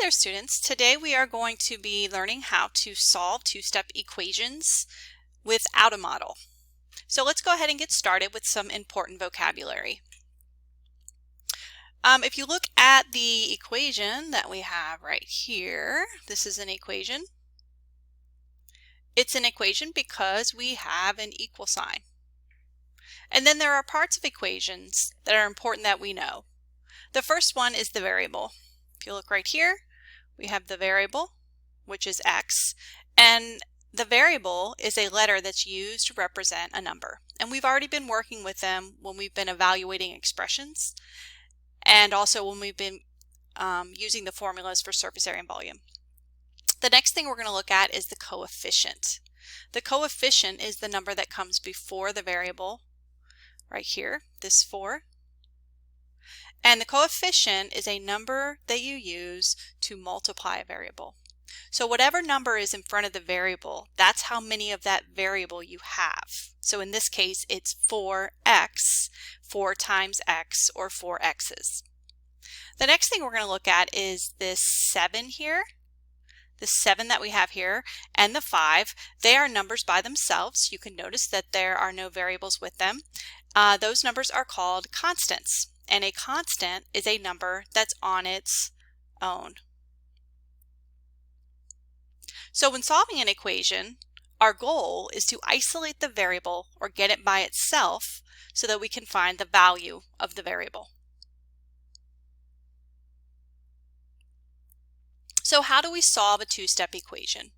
there, students. Today we are going to be learning how to solve two-step equations without a model. So let's go ahead and get started with some important vocabulary. If you look at the equation that we have right here, this is an equation. It's an equation because we have an equal sign. And then there are parts of equations that are important that we know. The first one is the variable. If you look right here, we have the variable, which is x, and the variable is a letter that's used to represent a number. And we've already been working with them when we've been evaluating expressions, and also when we've been using the formulas for surface area and volume. The next thing we're going to look at is the coefficient. The coefficient is the number that comes before the variable, right here, this 4. And the coefficient is a number that you use to multiply a variable. So whatever number is in front of the variable, that's how many of that variable you have. So in this case, it's 4x, 4 times x, or 4 x's. The next thing we're going to look at is this 7 here. The 7 that we have here and the 5, they are numbers by themselves. You can notice that there are no variables with them. Those numbers are called constants. And a constant is a number that's on its own. So when solving an equation, our goal is to isolate the variable or get it by itself so that we can find the value of the variable. So how do we solve a two-step equation?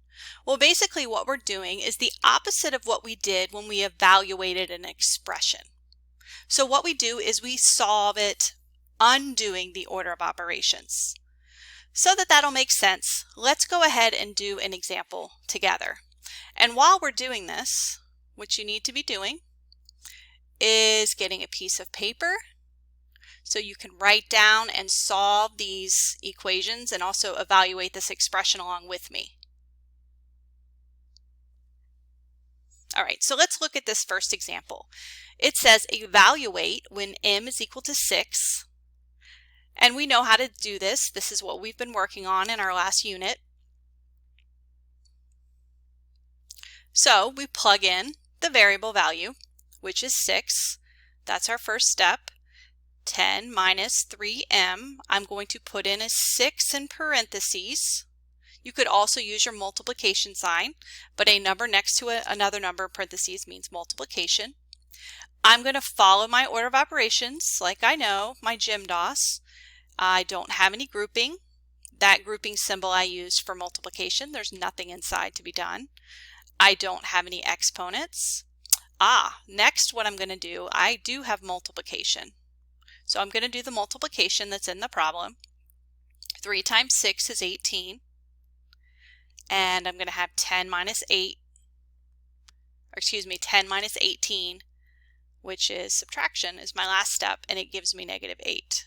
Well, basically what we're doing is the opposite of what we did when we evaluated an expression. So what we do is we solve it undoing the order of operations. So that that'll make sense, let's go ahead and do an example together. And while we're doing this, what you need to be doing is getting a piece of paper so you can write down and solve these equations and also evaluate this expression along with me. All right, so let's look at this first example. It says evaluate when m is equal to 6. And we know how to do this. This is what we've been working on in our last unit. So we plug in the variable value, which is 6. That's our first step. 10 minus 3m. I'm going to put in a 6 in parentheses. You could also use your multiplication sign, but a number next to another number in parentheses means multiplication. I'm going to follow my order of operations like I know, my GEMDOS. I don't have any grouping. That grouping symbol I used for multiplication, there's nothing inside to be done. I don't have any exponents. Next what I'm going to do, I do have multiplication. So I'm going to do the multiplication that's in the problem. 3 times 6 is 18. And I'm going to have 10 minus 18, which is subtraction, is my last step, and it gives me -8.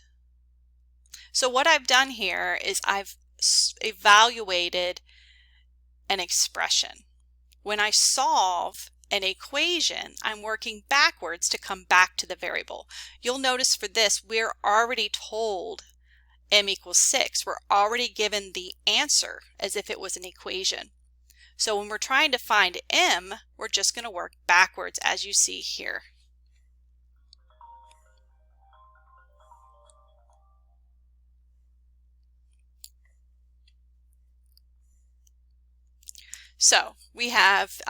So what I've done here is I've evaluated an expression. When I solve an equation, I'm working backwards to come back to the variable. You'll notice for this, we're already told m equals 6. We're already given the answer as if it was an equation. So when we're trying to find m, we're just going to work backwards as you see here. So we have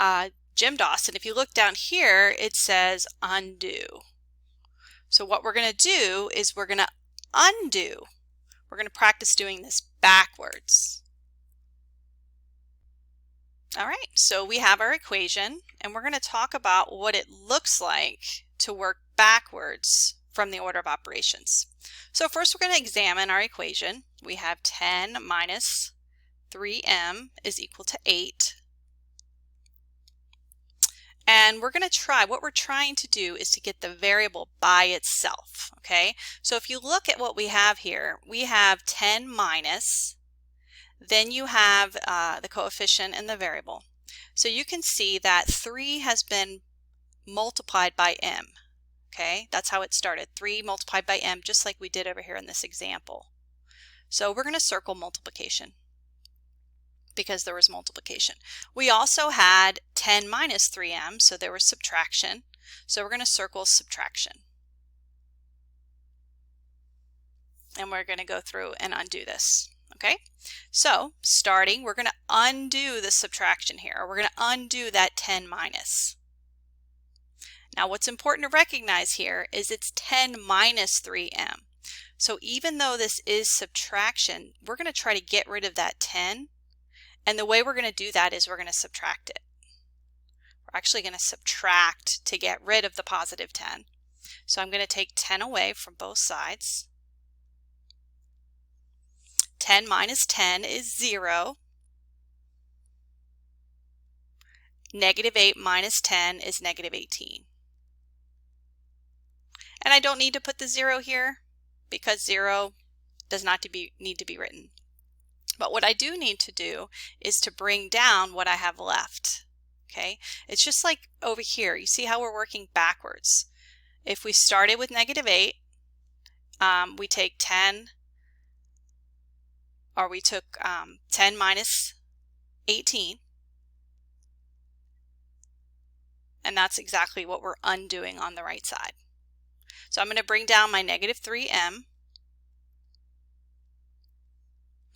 GEMDOS, and if you look down here, it says undo. So what we're going to do is we're going to undo. We're going to practice doing this backwards. All right, so we have our equation, and we're going to talk about what it looks like to work backwards from the order of operations. So first we're going to examine our equation. We have 10 minus 3m is equal to 8. And we're going to try, what we're trying to do is to get the variable by itself, okay? So if you look at what we have here, we have 10 minus, then you have the coefficient and the variable. So you can see that 3 has been multiplied by m, okay? That's how it started, 3 multiplied by m, just like we did over here in this example. So we're going to circle multiplication because there was multiplication. We also had 10 minus 3m, so there was subtraction. So we're going to circle subtraction. And we're going to go through and undo this. Okay, so starting, we're going to undo the subtraction here, or we're going to undo that 10 minus. Now what's important to recognize here is it's 10 minus 3m. So even though this is subtraction, we're going to try to get rid of that 10. And the way we're going to do that is we're going to subtract it. We're actually going to subtract to get rid of the positive 10. So I'm going to take 10 away from both sides. 10 minus 10 is 0. Negative 8 minus 10 is negative 18. And I don't need to put the 0 here because 0 does not need to be written. But what I do need to do is to bring down what I have left. Okay, it's just like over here. You see how we're working backwards. If we started with negative 8, we take 10, or we took 10 minus 18. And that's exactly what we're undoing on the right side. So I'm going to bring down my negative 3m.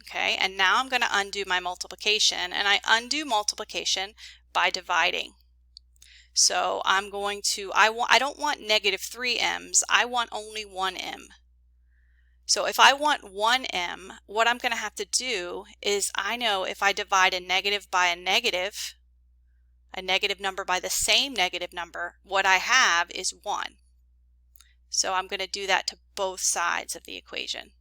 Okay, and now I'm going to undo my multiplication, and I undo multiplication by dividing. So I'm going to, I don't want negative 3m's, I want only 1m. So if I want 1m, what I'm going to have to do is, I know if I divide a negative by a negative number by the same negative number, what I have is 1. So I'm going to do that to both sides of the equation.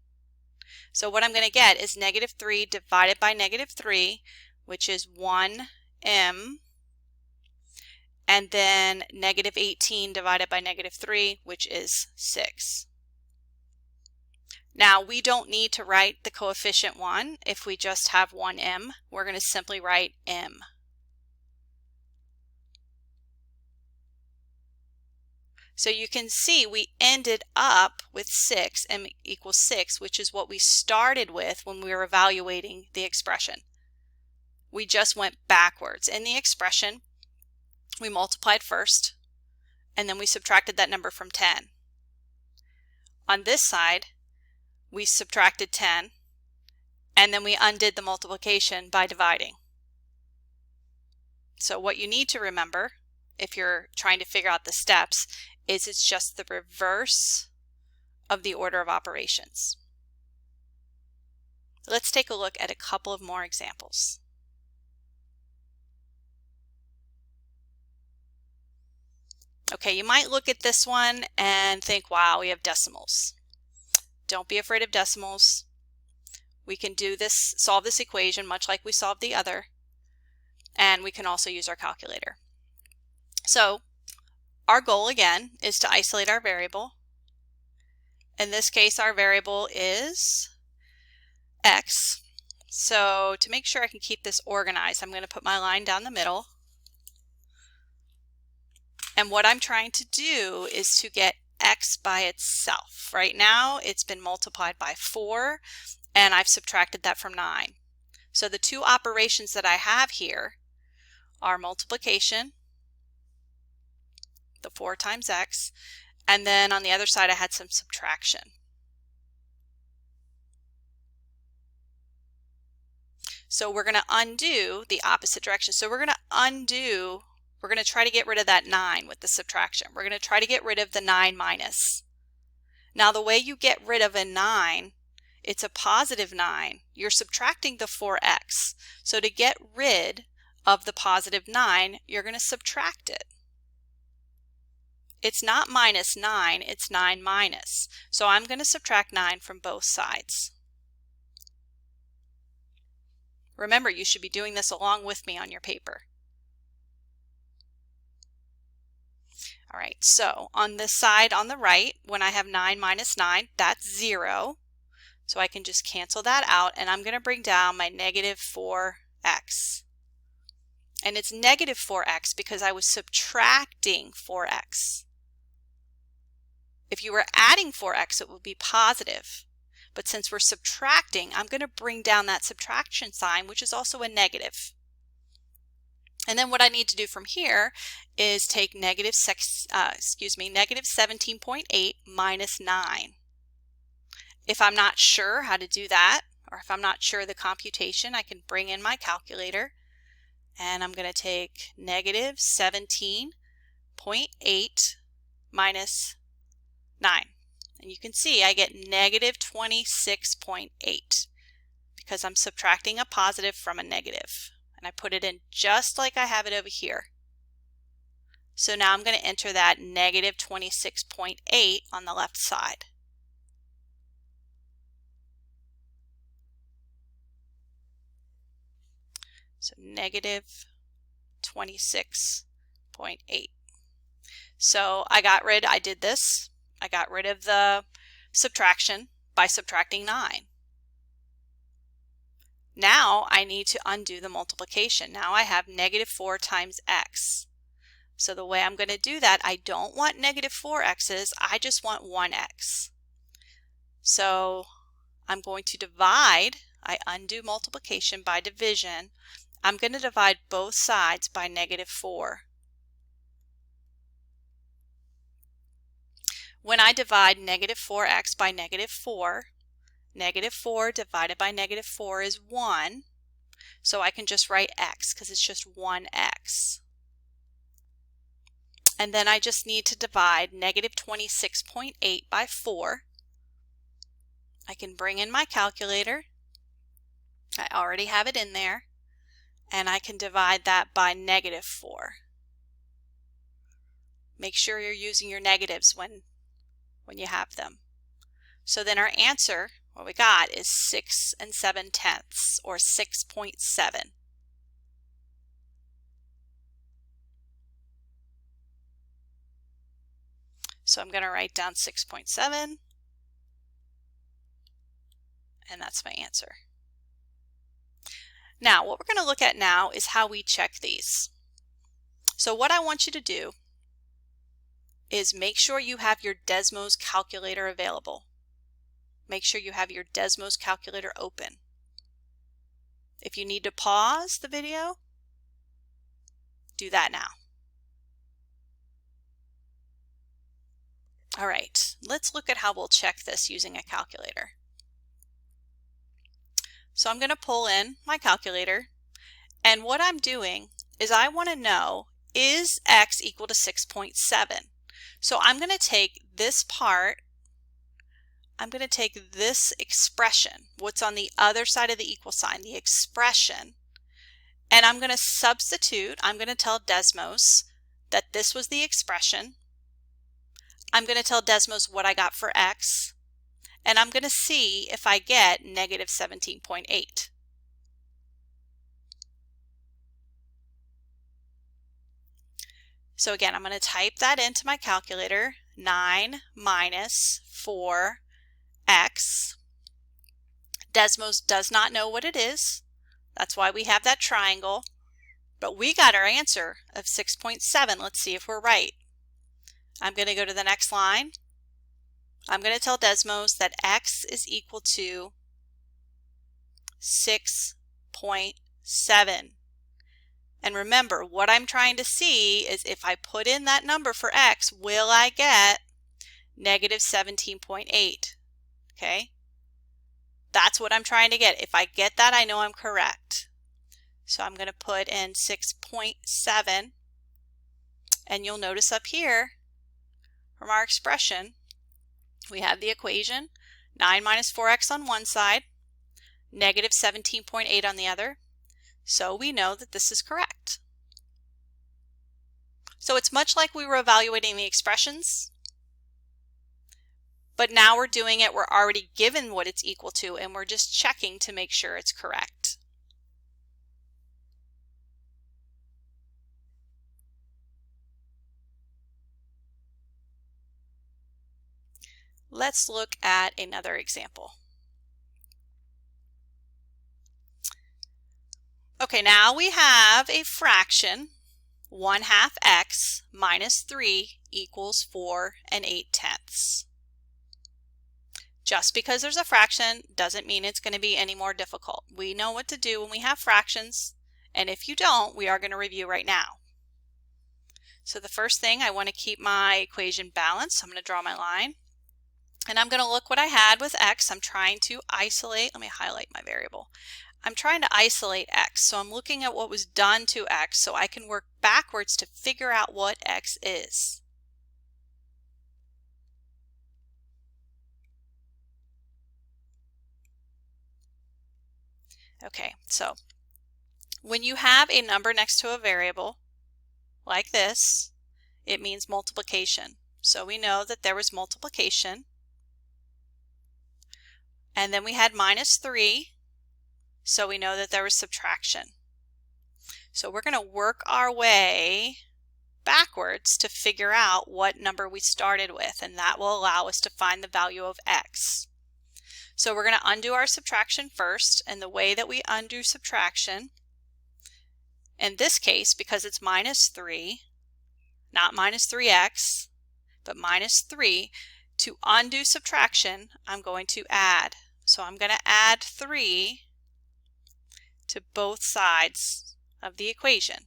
So what I'm going to get is negative 3 divided by negative 3, which is 1m, and then negative 18 divided by negative 3, which is 6. Now we don't need to write the coefficient 1 if we just have 1m. We're going to simply write m. So you can see we ended up with 6, m equals 6, which is what we started with when we were evaluating the expression. We just went backwards. In the expression, we multiplied first, and then we subtracted that number from 10. On this side, we subtracted 10, and then we undid the multiplication by dividing. So what you need to remember, if you're trying to figure out the steps, is it's just the reverse of the order of operations. Let's take a look at a couple of more examples. Okay, you might look at this one and think, wow, we have decimals. Don't be afraid of decimals. We can do this, solve this equation much like we solved the other, and we can also use our calculator. So our goal again is to isolate our variable. In this case, our variable is x. So to make sure I can keep this organized, I'm going to put my line down the middle. And what I'm trying to do is to get x by itself. Right now it's been multiplied by 4, and I've subtracted that from 9. So the two operations that I have here are multiplication, the 4 times x, and then on the other side I had some subtraction. So we're going to undo the opposite direction. So we're going to try to get rid of that 9 with the subtraction. We're going to try to get rid of the 9 minus. Now the way you get rid of a 9, it's a positive 9. You're subtracting the 4x. So to get rid of the positive 9, you're going to subtract it. It's not minus 9, it's 9 minus. So I'm going to subtract 9 from both sides. Remember, you should be doing this along with me on your paper. All right, so on this side on the right, when I have 9 minus 9, that's 0. So I can just cancel that out, and I'm going to bring down my negative 4x. And it's negative 4x because I was subtracting 4x. If you were adding 4x, it would be positive. But since we're subtracting, I'm going to bring down that subtraction sign, which is also a negative. And then what I need to do from here is take negative 17.8 minus 9. If I'm not sure how to do that, or if I'm not sure of the computation, I can bring in my calculator, and I'm going to take negative 17.8 minus 9. And you can see I get negative 26.8 because I'm subtracting a positive from a negative. And I put it in just like I have it over here. So now I'm going to enter that negative 26.8 on the left side. So negative 26.8. So I got rid of the subtraction by subtracting 9. Now I need to undo the multiplication. Now I have negative 4 times x. So the way I'm going to do that, I don't want negative 4x's, I just want 1x. So I'm going to divide. I undo multiplication by division. I'm going to divide both sides by negative 4. When I divide negative 4x by negative 4 divided by negative 4 is 1. So I can just write x because it's just 1x. And then I just need to divide negative 26.8 by 4. I can bring in my calculator. I already have it in there. And I can divide that by negative 4. Make sure you're using your negatives when you have them. So then our answer, what we got, is 6 7/10, or 6.7. So I'm going to write down 6.7, and that's my answer. Now, what we're going to look at now is how we check these. So what I want you to do is make sure you have your Desmos calculator available. Make sure you have your Desmos calculator open. If you need to pause the video, do that now. All right, let's look at how we'll check this using a calculator. So I'm going to pull in my calculator, and what I'm doing is I want to know, is x equal to 6.7? So I'm going to take this part, I'm going to take this expression, what's on the other side of the equal sign, the expression, and I'm going to substitute. I'm going to tell Desmos that this was the expression. I'm going to tell Desmos what I got for x, and I'm going to see if I get negative 17.8. So again, I'm going to type that into my calculator, 9 minus 4x. Desmos does not know what it is. That's why we have that triangle. But we got our answer of 6.7. Let's see if we're right. I'm going to go to the next line. I'm going to tell Desmos that x is equal to 6.7. And remember, what I'm trying to see is if I put in that number for x, will I get negative 17.8? Okay? That's what I'm trying to get. If I get that, I know I'm correct. So I'm going to put in 6.7. And you'll notice up here, from our expression, we have the equation, 9 minus 4x on one side, negative 17.8 on the other. So we know that this is correct. So it's much like we were evaluating the expressions, but now we're doing it, we're already given what it's equal to, and we're just checking to make sure it's correct. Let's look at another example. Okay, now we have a fraction, 1/2 x minus 3 equals 4 8/10. Just because there's a fraction doesn't mean it's going to be any more difficult. We know what to do when we have fractions, and if you don't, we are going to review right now. So the first thing, I want to keep my equation balanced. I'm going to draw my line, and I'm going to look what I had with x. I'm trying to isolate. Let me highlight my variable. I'm trying to isolate x, so I'm looking at what was done to x so I can work backwards to figure out what x is. Okay, so when you have a number next to a variable like this, it means multiplication. So we know that there was multiplication, and then we had minus 3, so we know that there was subtraction. So we're going to work our way backwards to figure out what number we started with, and that will allow us to find the value of x. So we're going to undo our subtraction first, and the way that we undo subtraction, in this case, because it's minus 3, not minus 3x, but minus 3, to undo subtraction, I'm going to add. So I'm going to add 3 to both sides of the equation.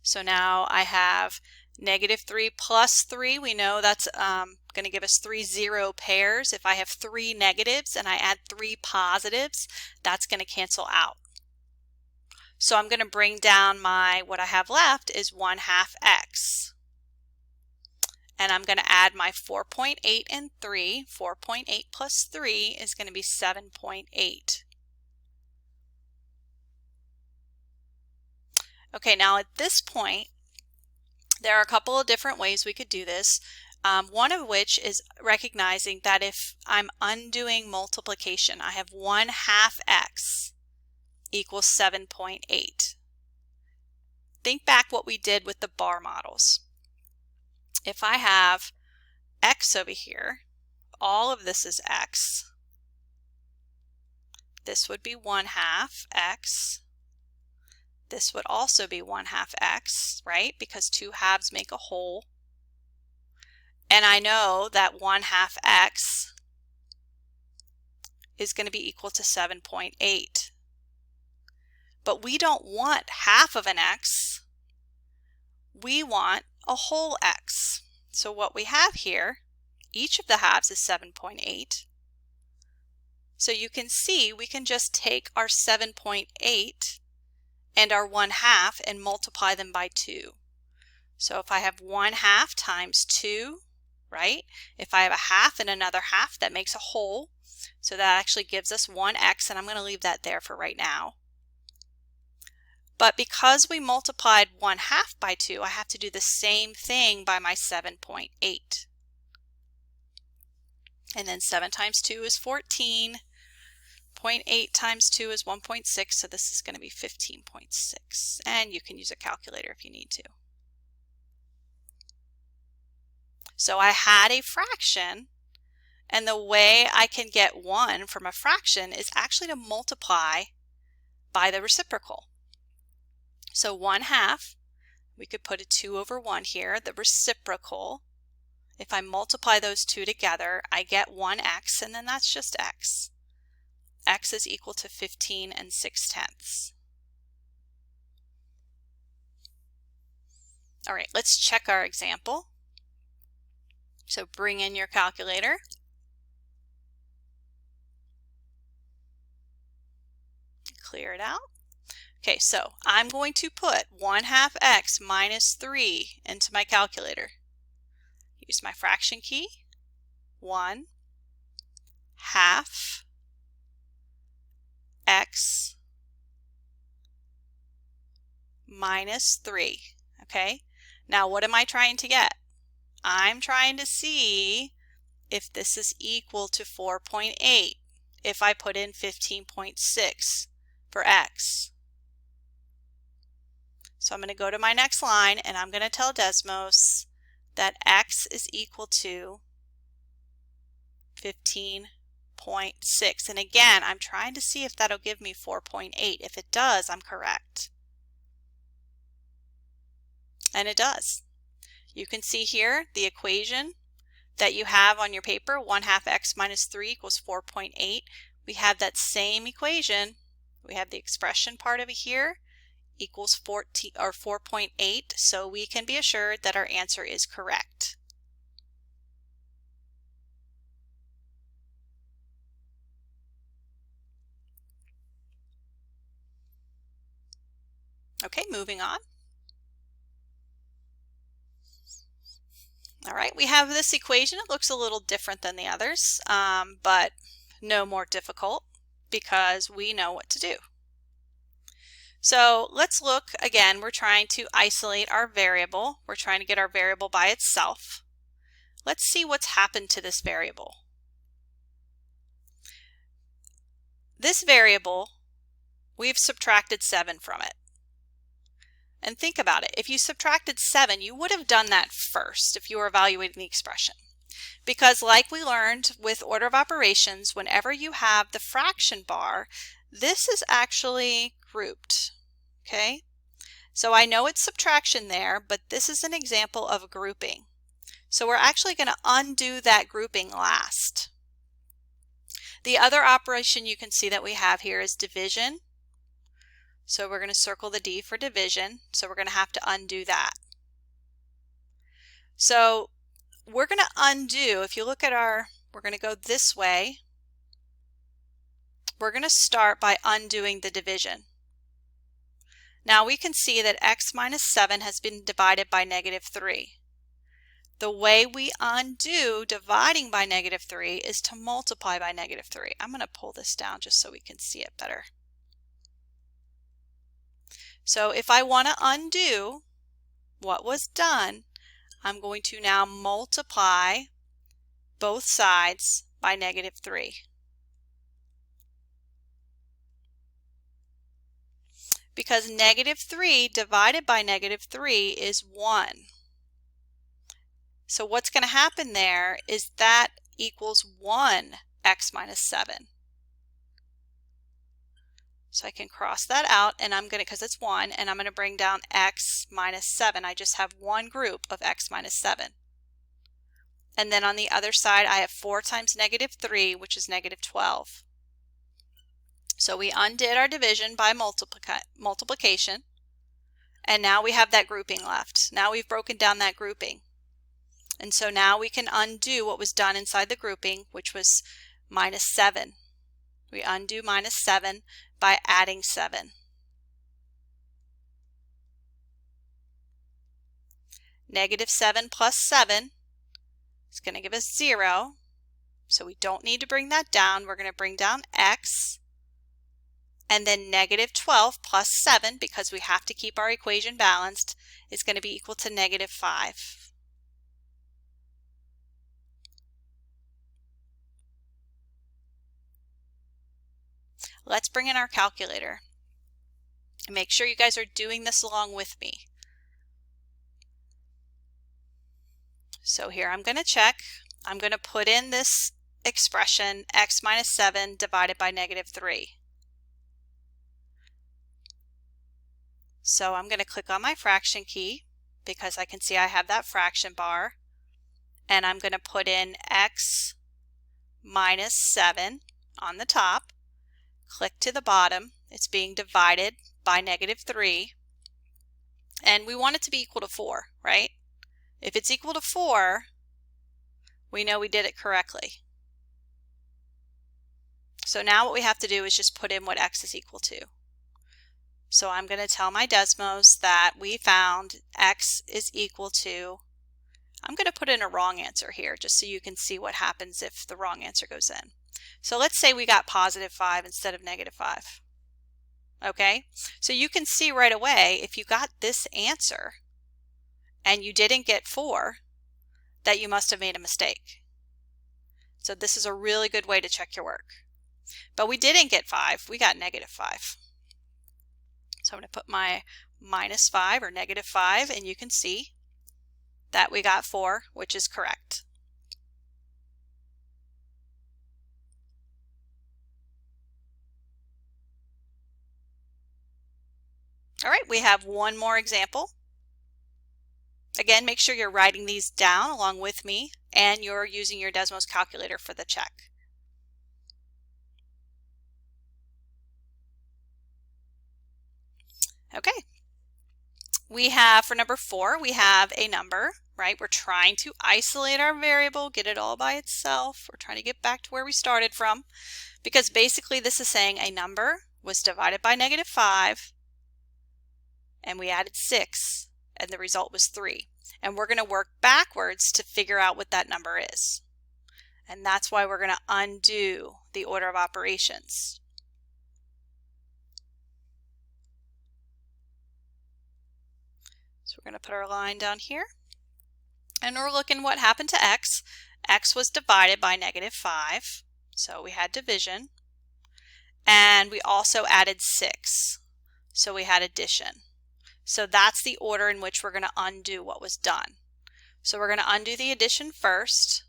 So now I have negative 3 plus 3. We know that's going to give us 3 zero pairs. If I have 3 negatives and I add 3 positives, that's going to cancel out. So I'm going to bring down what I have left is 1/2 x. And I'm going to add my 4.8 and 3. 4.8 plus 3 is going to be 7.8. Okay, now at this point, there are a couple of different ways we could do this. One of which is recognizing that if I'm undoing multiplication, I have 1/2 x equals 7.8. Think back what we did with the bar models. If I have x over here, all of this is x. This would be 1/2 x. This would also be 1/2 x, right? Because 2 halves make a whole. And I know that 1/2 x is going to be equal to 7.8. But we don't want half of an x. We want a whole x. So what we have here, each of the halves is 7.8. So you can see we can just take our 7.8 and our 1/2 and multiply them by 2. So if I have 1/2 times 2, right? If I have a half and another half, that makes a whole. So that actually gives us 1x, and I'm going to leave that there for right now. But because we multiplied 1/2 by 2, I have to do the same thing by my 7.8. And then 7 times 2 is 14. 0.8 times 2 is 1.6, so this is going to be 15.6. And you can use a calculator if you need to. So I had a fraction, and the way I can get 1 from a fraction is actually to multiply by the reciprocal. So 1/2, we could put a 2 over 1 here. The reciprocal, if I multiply those two together, I get 1x, and then that's just x. X is equal to 15 6/10. All right, let's check our example. So bring in your calculator. Clear it out. Okay, so I'm going to put 1/2 x minus 3 into my calculator. Use my fraction key. 1/2 x minus 3. Okay, now what am I trying to get? I'm trying to see if this is equal to 4.8 if I put in 15.6 for x. So I'm going to go to my next line, and I'm going to tell Desmos that x is equal to 15.6. And again, I'm trying to see if that'll give me 4.8. If it does, I'm correct. And it does. You can see here the equation that you have on your paper, 1/2 x minus 3 equals 4.8, we have that same equation. We have the expression part of it here equals 4.8, so we can be assured that our answer is correct. Okay, moving on. All right, we have this equation. It looks a little different than the others, but no more difficult because we know what to do. So let's look again. We're trying to isolate our variable. We're trying to get our variable by itself. Let's see what's happened to this variable. This variable, we've subtracted 7 from it. And think about it. If you subtracted 7, you would have done that first if you were evaluating the expression. Because like we learned with order of operations, whenever you have the fraction bar, this is actually grouped. Okay? So I know it's subtraction there, but this is an example of a grouping. So we're actually going to undo that grouping last. The other operation you can see that we have here is division. So we're going to circle the D for division. So we're going to have to undo that. So we're going to undo, if you look at we're going to go this way. We're going to start by undoing the division. Now we can see that x minus 7 has been divided by -3. The way we undo dividing by -3 is to multiply by -3. I'm going to pull this down just so we can see it better. So if I want to undo what was done, I'm going to now multiply both sides by -3. Because -3 divided by -3 is 1. So what's going to happen there is that equals 1 x minus 7. So I can cross that out, and I'm going to, because it's 1, and I'm going to bring down x minus 7. I just have one group of x minus 7. And then on the other side, I have 4 times -3, which is -12. So we undid our division by multiplication, and now we have that grouping left. Now we've broken down that grouping. And so now we can undo what was done inside the grouping, which was -7. We undo -7 by adding 7. -7 plus 7 is going to give us 0. So we don't need to bring that down. We're going to bring down x. And then -12 plus 7, because we have to keep our equation balanced, is going to be equal to -5. Let's bring in our calculator and make sure you guys are doing this along with me. So here I'm going to check. I'm going to put in this expression x minus 7 divided by -3. So I'm going to click on my fraction key because I can see I have that fraction bar, and I'm going to put in x minus 7 on the top. Click to the bottom. It's being divided by -3, and we want it to be equal to 4, right? If it's equal to 4, we know we did it correctly. So now what we have to do is just put in what x is equal to. So I'm going to tell my Desmos that we found x is equal to, I'm going to put in a wrong answer here just so you can see what happens if the wrong answer goes in. So let's say we got +5 instead of -5. Okay, so you can see right away if you got this answer and you didn't get 4, that you must have made a mistake. So this is a really good way to check your work. But we didn't get 5, we got -5. So I'm going to put my -5 or -5, and you can see that we got 4, which is correct. All right, we have one more example. Again, make sure you're writing these down along with me and you're using your Desmos calculator for the check. Okay. We have, for number 4, we have a number, right? We're trying to isolate our variable, get it all by itself. We're trying to get back to where we started from, because basically this is saying a number was divided by -5, and we added 6, and the result was 3. And we're going to work backwards to figure out what that number is. And that's why we're going to undo the order of operations. So we're going to put our line down here, and we're looking what happened to x. X was divided by -5, so we had division, and we also added 6, so we had addition. So that's the order in which we're going to undo what was done. So we're going to undo the addition first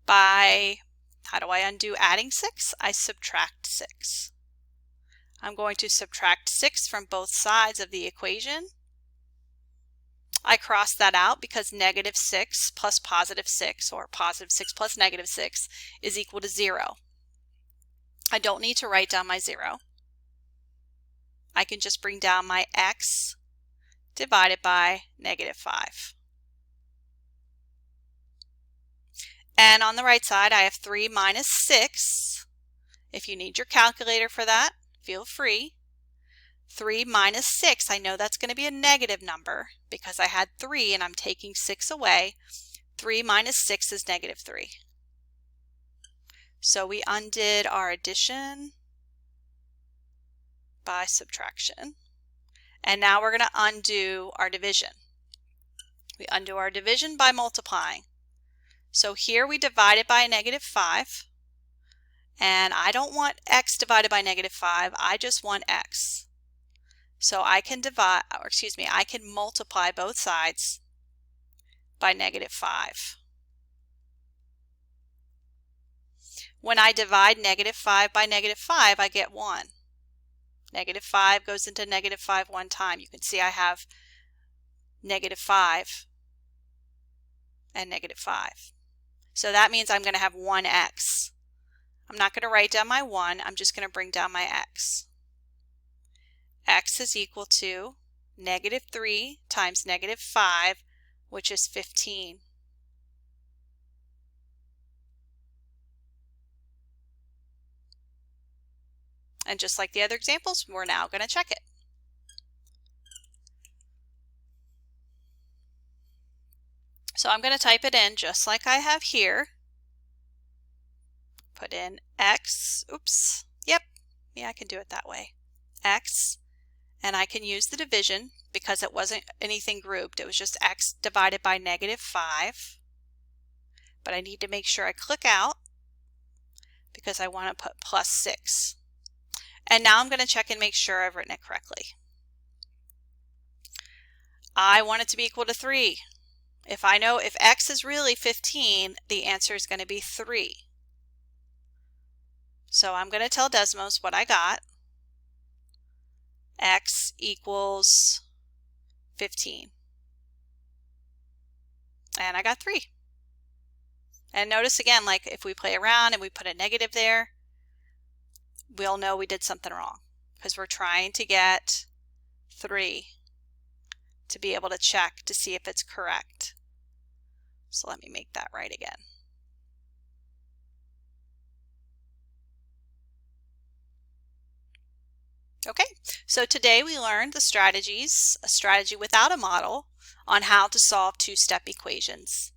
by, how do I undo adding 6? I subtract 6. I'm going to subtract 6 from both sides of the equation. I cross that out because -6 plus +6, or +6 plus -6, is equal to 0. I don't need to write down my 0. I can just bring down my x divided by -5. And on the right side, I have 3 minus 6. If you need your calculator for that, feel free. 3 minus 6, I know that's going to be a negative number because I had 3 and I'm taking 6 away. 3 minus 6 is -3. So we undid our addition by subtraction. And now we're going to undo our division. We undo our division by multiplying. So here we divided by a -5. And I don't want x divided by -5, I just want x. So I can I can multiply both sides by -5. When I divide -5 by -5, I get 1. -5 goes into -5 one time. You can see I have -5 and -5. So that means I'm going to have 1x. I'm not going to write down my 1, I'm just going to bring down my x. X is equal to -3 times -5, which is 15. And just like the other examples, we're now going to check it. So I'm going to type it in just like I have here. Put in x, oops, yep, yeah, I can do it that way. X, and I can use the division because it wasn't anything grouped. It was just x divided by -5. But I need to make sure I click out because I want to put +6. And now I'm going to check and make sure I've written it correctly. I want it to be equal to 3. If I know if x is really 15, the answer is going to be 3. So I'm going to tell Desmos what I got. X equals 15. And I got 3. And notice again, like if we play around and we put a negative there, we'll know we did something wrong because we're trying to get 3 to be able to check to see if it's correct. So let me make that right again. Okay, so today we learned the strategies, a strategy without a model, on how to solve two-step equations.